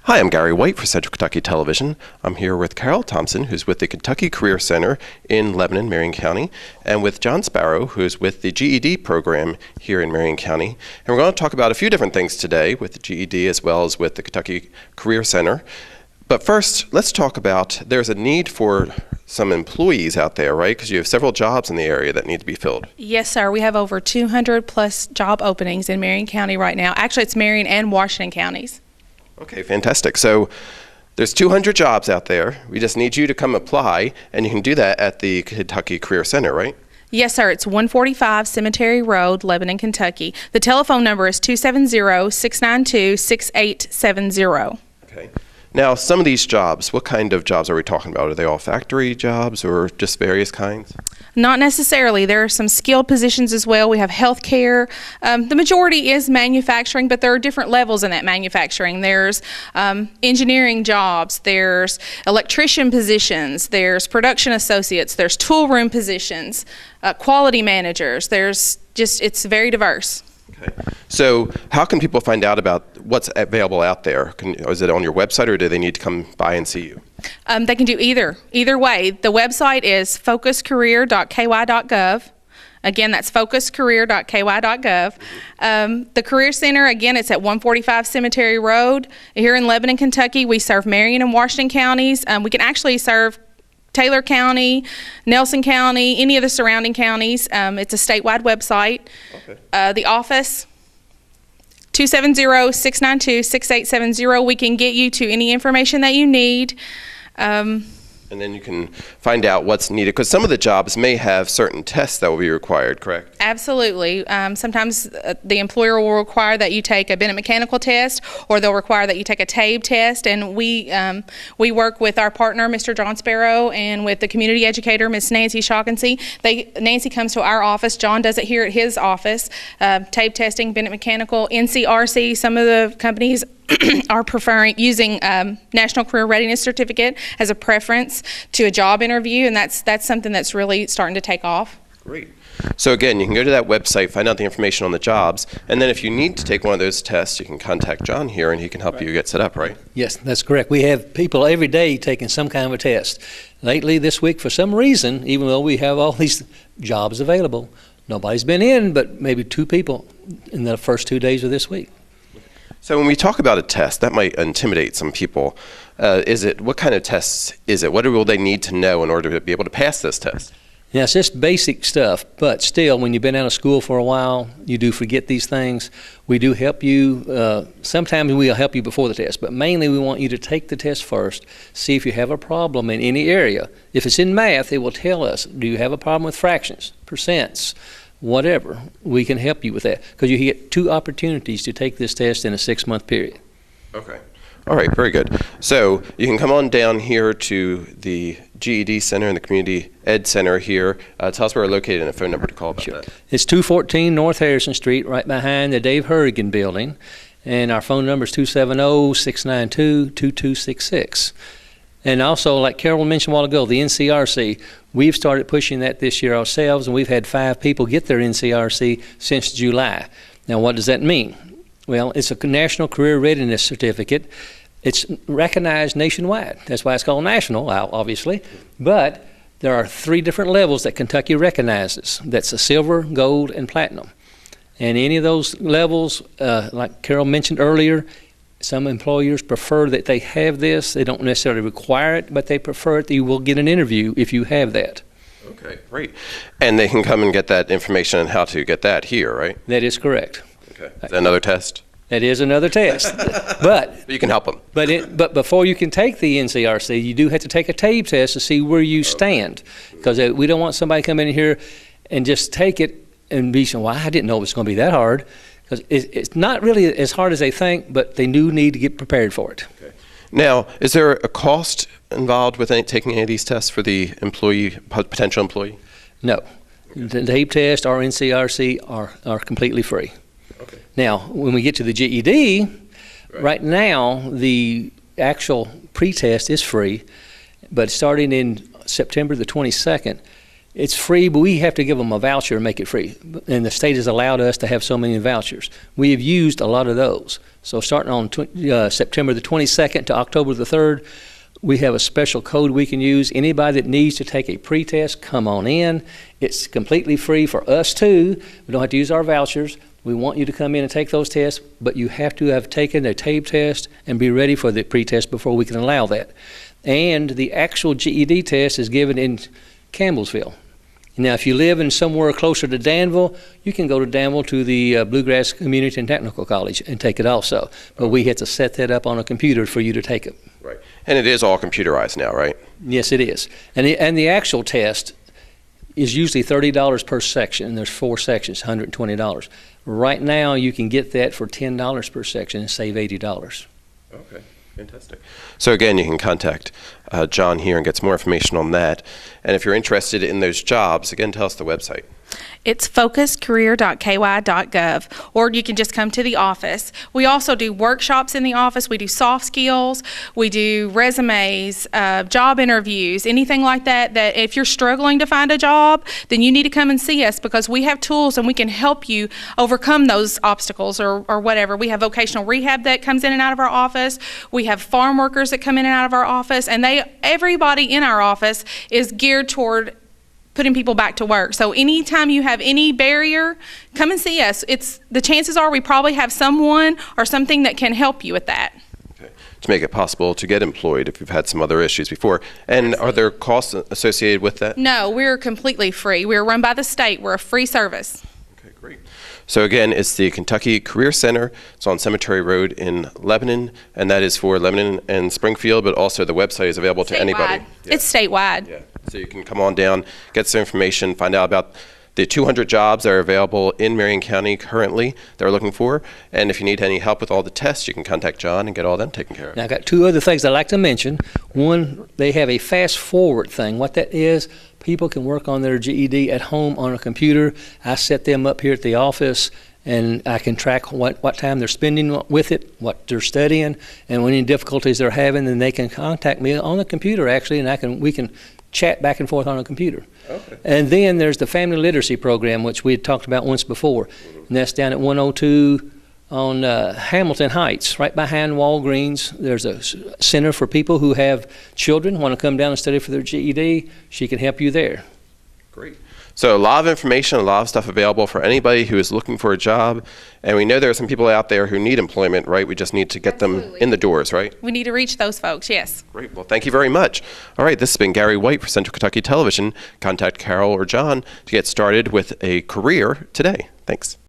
Hi, I'm Gary White for Central Kentucky Television. I'm here with Carol Thompson, who's with the Kentucky Career Center in Lebanon, Marion County, and with John Sparrow, who's with the GED program here in Marion County. And we're going to talk about a few different things today with the GED as well as with the Kentucky Career Center. But first, let's talk about there's a need for some employees out there, right? Because you have several jobs in the area that need to be filled. Yes, sir. We have over 200 plus job openings in Marion County right now. Actually, it's Marion and Washington counties. Okay, fantastic. So there's 200 jobs out there. We just need you to come apply, and you can do that at the Kentucky Career Center, right? Yes, sir. It's 145 Cemetery Road, Lebanon, Kentucky. The telephone number is 270-692-6870. Okay. Now, some of these jobs, what kind of jobs are we talking about? Are they all factory jobs or just various kinds? Not necessarily. There are some skilled positions as well. We have healthcare. The majority is manufacturing, but there are different levels in that manufacturing. There's engineering jobs, there's electrician positions, there's production associates, there's tool room positions, quality managers. It's very diverse. Okay. So how can people find out about what's available out there? Is it on your website, or do they need to come by and see you? They can do either way. The website is focuscareer.ky.gov. Again, that's focuscareer.ky.gov. The Career Center, again, it's at 145 Cemetery Road. Here in Lebanon, Kentucky, we serve Marion and Washington counties. We can actually serve Taylor County, Nelson County, any of the surrounding counties. It's a statewide website. Okay. The office, 270-692-6870. We can get you to any information that you need. And then you can find out what's needed, because some of the jobs may have certain tests that will be required, correct? Absolutely. Sometimes the employer will require that you take a Bennett mechanical test, or they'll require that you take a TABE test, and we work with our partner, Mr. John Sparrow, and with the community educator, Miss Nancy Shaughnessy. Nancy comes to our office. John does it here at his office. TABE testing, Bennett mechanical, NCRC, some of the companies are preferring using National Career Readiness Certificate as a preference to a job interview, and that's something that's really starting to take off. Great. So again, you can go to that website, find out the information on the jobs, and then if you need to take one of those tests, you can contact John here and he can help you get set up, right? Yes, that's correct. We have people every day taking some kind of a test. Lately this week, for some reason, even though we have all these jobs available, nobody's been in but maybe 2 people in the first 2 days of this week. So when we talk about a test, that might intimidate some people. What kind of tests is it? What will they need to know in order to be able to pass this test? Yeah, it's just basic stuff, but still, when you've been out of school for a while, you do forget these things. We do help you. Sometimes we'll help you before the test, but mainly we want you to take the test first, see if you have a problem in any area. If it's in math, it will tell us, do you have a problem with fractions, percents, whatever. We can help you with that, because you get 2 opportunities to take this test in a 6-month period. Okay. All right, very good. So you can come on down here to the GED Center and the Community Ed Center here. Tell us where we're located and a phone number to call about that. It's 214 North Harrison Street, right behind the Dave Hurrigan building, and our phone number is 270-692-2266. And also, like Carol mentioned a while ago, the NCRC, we've started pushing that this year ourselves, and we've had 5 people get their NCRC since July. Now, what does that mean? Well, it's a National Career Readiness Certificate. It's recognized nationwide. That's why it's called national, obviously. But there are 3 different levels that Kentucky recognizes. That's a silver, gold, and platinum. And any of those levels, like Carol mentioned earlier, some employers prefer that they have this. They don't necessarily require it, but they prefer it. You will get an interview if you have that. Okay, great. And they can come and get that information on how to get that here, right? That is correct. Okay. Is that another test? That is another test. But you can help them. But before you can take the NCRC, you do have to take a TABE test to see where you stand. Because we don't want somebody to come in here and just take it and be saying, well, I didn't know it was going to be that hard. Because it's not really as hard as they think, but they do need to get prepared for it. Okay. Now, is there a cost involved with taking any of these tests for the potential employee? No. Okay. The TABE test or NCRC are completely free. Okay. Now, when we get to the GED, right now the actual pre-test is free, but starting in September the 22nd, It's free, but we have to give them a voucher to make it free. And the state has allowed us to have so many vouchers. We have used a lot of those. So starting on September the 22nd to October the 3rd, we have a special code we can use. Anybody that needs to take a pre-test, come on in. It's completely free for us too. We don't have to use our vouchers. We want you to come in and take those tests, but you have to have taken a TABE test and be ready for the pre-test before we can allow that. And the actual GED test is given in Campbellsville. Now, if you live in somewhere closer to Danville, you can go to Danville to the Bluegrass Community and Technical College and take it also. But we have to set that up on a computer for you to take it. Right. And it is all computerized now, right? Yes, it is. And the actual test is usually $30 per section, and there's 4 sections, $120. Right now, you can get that for $10 per section and save $80. Okay. Fantastic. So again, you can contact John here and get some more information on that. And if you're interested in those jobs, again, tell us the website. It's focuscareer.ky.gov, or you can just come to the office. We also do workshops in the office. We do soft skills. We do resumes, job interviews, anything like that, that if you're struggling to find a job, then you need to come and see us, because we have tools and we can help you overcome those obstacles or whatever. We have vocational rehab that comes in and out of our office. We have farm workers that come in and out of our office, and everybody in our office is geared toward putting people back to work. So anytime you have any barrier, come and see us. The chances are we probably have someone or something that can help you with that. Okay. To make it possible to get employed if you've had some other issues before. And Absolutely. Are there costs associated with that? No, we're completely free. We're run by the state. We're a free service. Okay, great. So again, it's the Kentucky Career Center. It's on Cemetery Road in Lebanon, and that is for Lebanon and Springfield, but also the website is available to anybody. Yeah. It's statewide. Yeah. So you can come on down, get some information, find out about the 200 jobs that are available in Marion County currently that we're looking for. And if you need any help with all the tests, you can contact John and get all them taken care of. Now, I've got 2 other things I'd like to mention. One, they have a fast forward thing. What that is, people can work on their GED at home on a computer. I set them up here at the office, and I can track what time they're spending with it, what they're studying, and any difficulties they're having, then they can contact me on the computer actually, and we can chat back and forth on a computer. Okay. And then there's the Family Literacy Program, which we had talked about once before, and that's down at 102 on Hamilton Heights, right behind Walgreens. There's a center for people who have children, want to come down and study for their GED. She can help you there. Great. So a lot of information, a lot of stuff available for anybody who is looking for a job. And we know there are some people out there who need employment, right? We just need to get them in the doors, right? We need to reach those folks, yes. Great. Well, thank you very much. All right, this has been Gary White for Central Kentucky Television. Contact Carol or John to get started with a career today. Thanks.